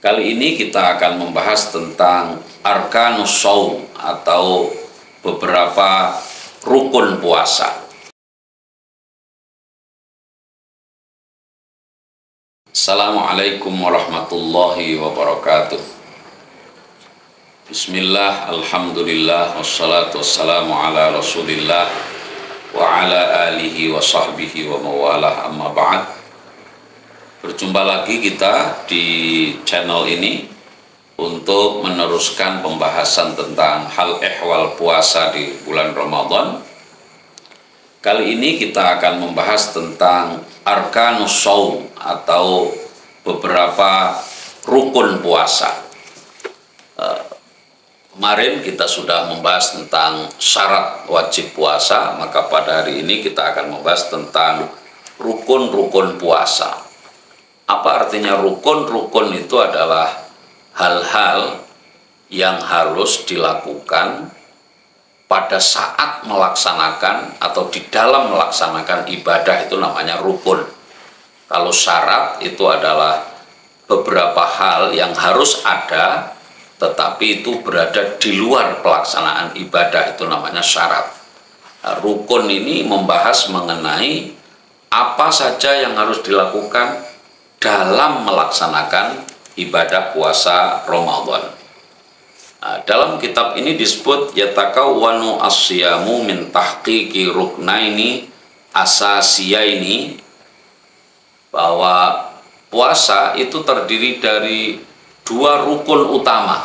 Kali ini kita akan membahas tentang arkanus shaum atau beberapa rukun puasa. Assalamualaikum warahmatullahi wabarakatuh. Bismillah, alhamdulillah, wassalatu wassalamu ala rasulillah wa ala alihi wa sahbihi wa mawalah, amma ba'd. Berjumpa lagi kita di channel ini untuk meneruskan pembahasan tentang hal ehwal puasa di bulan Ramadan. Kali ini kita akan membahas tentang arkanus shaum atau beberapa rukun puasa. Kemarin kita sudah membahas tentang syarat wajib puasa, maka pada hari ini kita akan membahas tentang rukun-rukun puasa. Apa artinya rukun? Rukun itu adalah hal-hal yang harus dilakukan pada saat melaksanakan atau di dalam melaksanakan ibadah, itu namanya rukun. Kalau syarat itu adalah beberapa hal yang harus ada tetapi itu berada di luar pelaksanaan ibadah, itu namanya syarat. Nah, rukun ini membahas mengenai apa saja yang harus dilakukan dalam melaksanakan ibadah puasa Ramadan. Nah, dalam kitab ini disebut yatakawwanu as-siyamu min tahqiqi ruknaini asasiyaini, bahwa puasa itu terdiri dari dua rukun utama.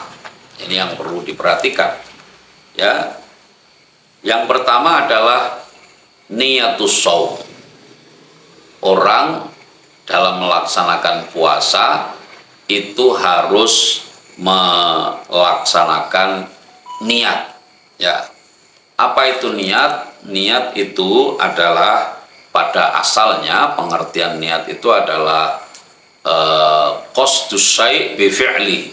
Ini yang perlu diperhatikan, ya. Yang pertama adalah niyatus shaum. Orang dalam melaksanakan puasa itu harus melaksanakan niat, ya. Apa itu niat? Niat itu adalah, pada asalnya pengertian niat itu adalah qasdus syai' bi fi'li,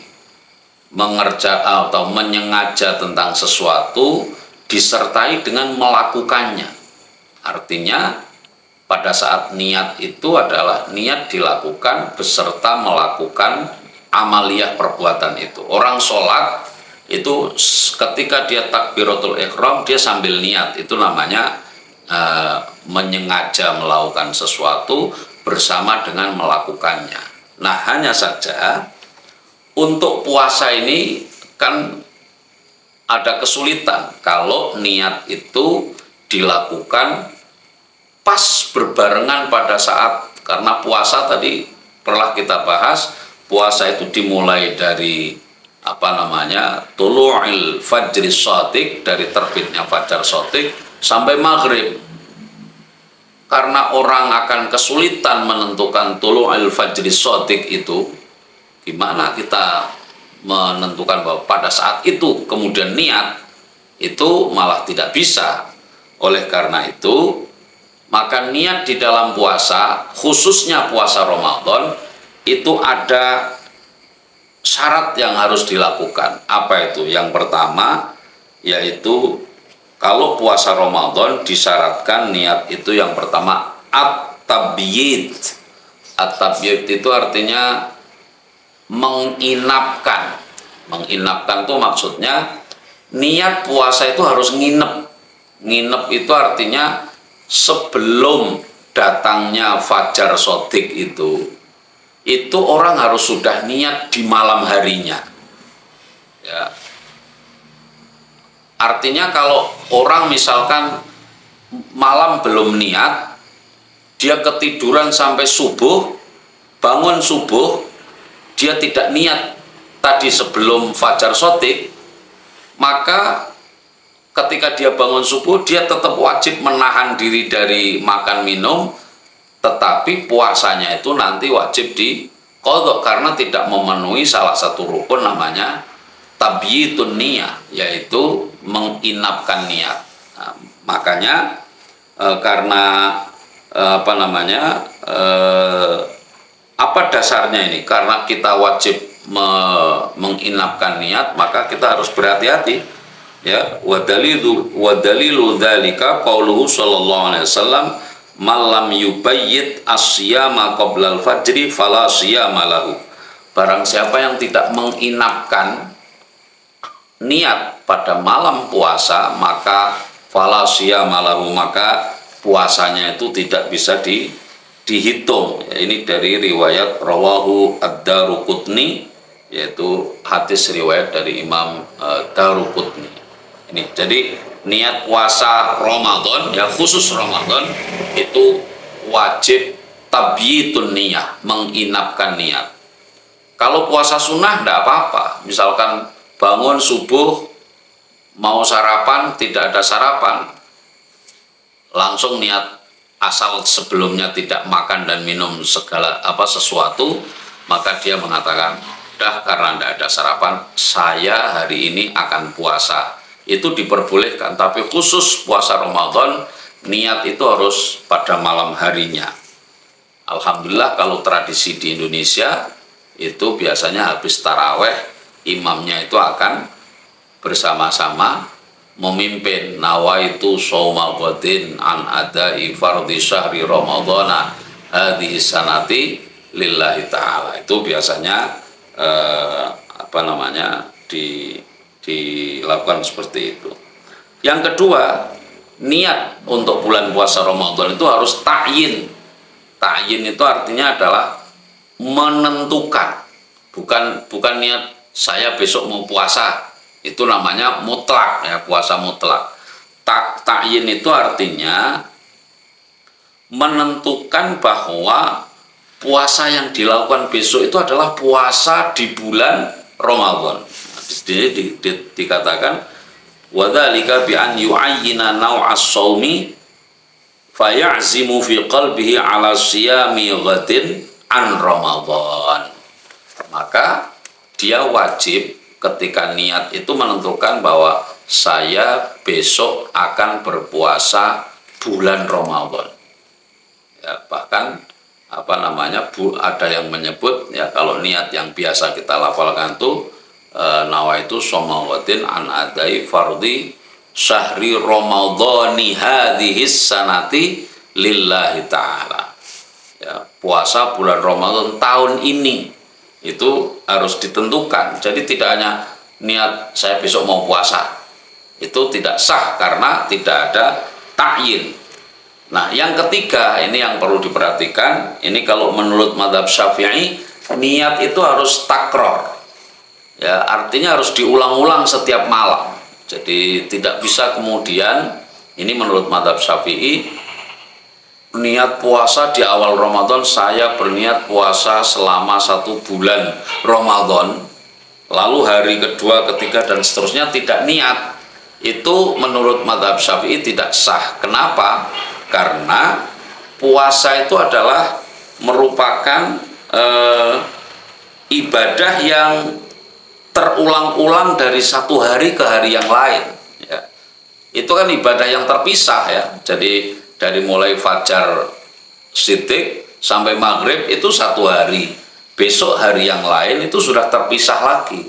mengerja atau menyengaja tentang sesuatu disertai dengan melakukannya. Artinya pada saat niat itu adalah niat dilakukan beserta melakukan amaliyah perbuatan itu. Orang sholat itu ketika dia takbiratul ihram dia sambil niat, itu namanya menyengaja melakukan sesuatu bersama dengan melakukannya. Nah, hanya saja untuk puasa ini kan ada kesulitan kalau niat itu dilakukan pas berbarengan pada saat, karena puasa tadi pernah kita bahas, puasa itu dimulai dari tulu'il fajri shadiq, dari terbitnya fajar shadiq sampai maghrib. Karena orang akan kesulitan menentukan tulu'il fajri shadiq itu, gimana kita menentukan bahwa pada saat itu kemudian niat, itu malah tidak bisa. Oleh karena itu, maka niat di dalam puasa, khususnya puasa Ramadan, itu ada syarat yang harus dilakukan. Apa itu? Yang pertama yaitu kalau puasa Ramadan disyaratkan niat itu yang pertama at-tabyid. At-tabyid itu artinya menginapkan. Menginapkan itu maksudnya niat puasa itu harus nginep. Nginep itu artinya sebelum datangnya fajar shadiq itu orang harus sudah niat di malam harinya, ya. Artinya kalau orang misalkan malam belum niat, dia ketiduran sampai subuh, bangun subuh, dia tidak niat tadi sebelum fajar shadiq, maka ketika dia bangun subuh, dia tetap wajib menahan diri dari makan minum, tetapi puasanya itu nanti wajib diqadha karena tidak memenuhi salah satu rukun namanya tabyitun niyah, yaitu menginapkan niat. Nah, makanya karena apa dasarnya ini? Karena kita wajib menginapkan niat, maka kita harus berhati-hati, ya. Wa dalilu dzalika qauluhu sallallahu alaihi wasallam malam yubayyit asyama qoblal fajri fala siyama lahu barang siapa yang tidak menginapkan niat pada malam puasa, maka fala siyama lahu, maka puasanya itu tidak bisa dihitung. Ya, ini dari riwayat rawahu ad-Daruqutni, yaitu hadis riwayat dari Imam Daruqutni. Ini jadi niat puasa Ramadan, ya khusus Ramadan itu wajib tabyitun niyah, menginapkan niat. Kalau puasa sunnah tidak apa-apa, misalkan bangun subuh mau sarapan, tidak ada sarapan, langsung niat, asal sebelumnya tidak makan dan minum segala sesuatu, maka dia mengatakan, dah karena tidak ada sarapan, saya hari ini akan puasa. Itu diperbolehkan, tapi khusus puasa Ramadan niat itu harus pada malam harinya. Alhamdulillah kalau tradisi di Indonesia itu biasanya habis taraweh, imamnya itu akan bersama-sama memimpin nawaitu shauma ghadin an adai fardhi syahri ramadhana hadhihi sanati lillahi ta'ala. Itu biasanya dilakukan seperti itu. Yang kedua, niat untuk bulan puasa Ramadan itu harus ta'yin. Ta'yin itu artinya adalah menentukan, bukan niat saya besok mau puasa, itu namanya mutlak, ya, puasa mutlak. Ta'yin itu artinya menentukan bahwa puasa yang dilakukan besok itu adalah puasa di bulan Ramadan. Jadi dikatakan wadzalika bi an yu'ayyina naw'as shaumi faya'zimu fi qalbihi ala siyami ghadin an Ramadan. Maka dia wajib ketika niat itu menentukan bahwa saya besok akan berpuasa bulan Ramadan. Ya, bahkan ada yang menyebut, ya, kalau niat yang biasa kita lafalkan itu nawaitu shaumawatin an adai fardhi syahri ramadhani hadhihi sanati lillahi ta'ala. Ya, puasa bulan Ramadan tahun ini itu harus ditentukan. Jadi tidak hanya niat saya besok mau puasa, itu tidak sah karena tidak ada ta'yin. Nah, yang ketiga ini yang perlu diperhatikan. Ini kalau menurut mazhab Syafi'i, niat itu harus takror. Ya, artinya harus diulang-ulang setiap malam. Jadi tidak bisa kemudian, ini menurut mazhab Syafi'i, niat puasa di awal Ramadan, saya berniat puasa selama 1 bulan Ramadan, lalu hari kedua, ketiga dan seterusnya tidak niat. Itu menurut mazhab Syafi'i tidak sah. Kenapa? Karena puasa itu adalah merupakan ibadah yang terulang-ulang dari satu hari ke hari yang lain. Ya. Itu kan ibadah yang terpisah, ya. Jadi dari mulai fajar sidik sampai maghrib itu 1 hari. Besok hari yang lain itu sudah terpisah lagi.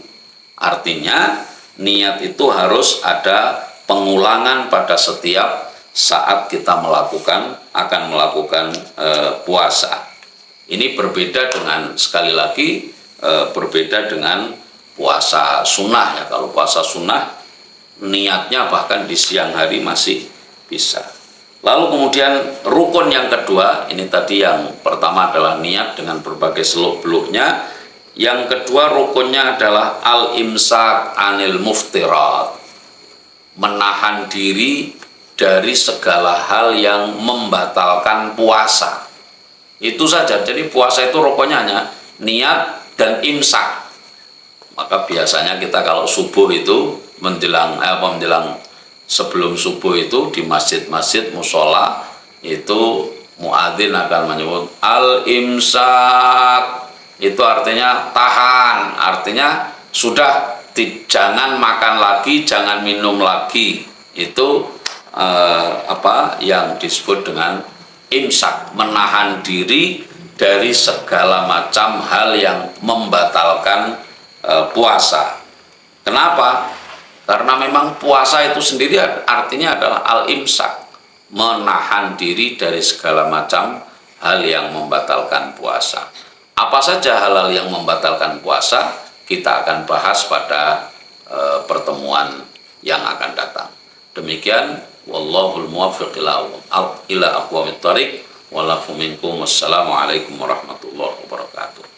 Artinya niat itu harus ada pengulangan pada setiap saat kita akan melakukan puasa. Ini berbeda dengan, sekali lagi, berbeda dengan puasa sunnah, ya. Kalau puasa sunnah niatnya bahkan di siang hari masih bisa. Lalu kemudian rukun yang kedua, ini tadi yang pertama adalah niat dengan berbagai seluk-beluknya. Yang kedua rukunnya adalah al-imsak anil muftirat, menahan diri dari segala hal yang membatalkan puasa. Itu saja. Jadi puasa itu rukunnya hanya niat dan imsak. Maka biasanya kita kalau subuh itu menjelang sebelum subuh itu di masjid-masjid musola itu muadzin akan menyebut al-imsak. Itu artinya tahan, artinya sudah jangan makan lagi, jangan minum lagi. Itu yang disebut dengan imsak, menahan diri dari segala macam hal yang membatalkan puasa. Kenapa? Karena memang puasa itu sendiri artinya adalah al-imsak, menahan diri dari segala macam hal yang membatalkan puasa. Apa saja halal yang membatalkan puasa, kita akan bahas pada pertemuan yang akan datang. Demikian, wallahul muwaffiq ila aqwamit thariq, walakum minkum. Wassalamualaikum warahmatullahi wabarakatuh.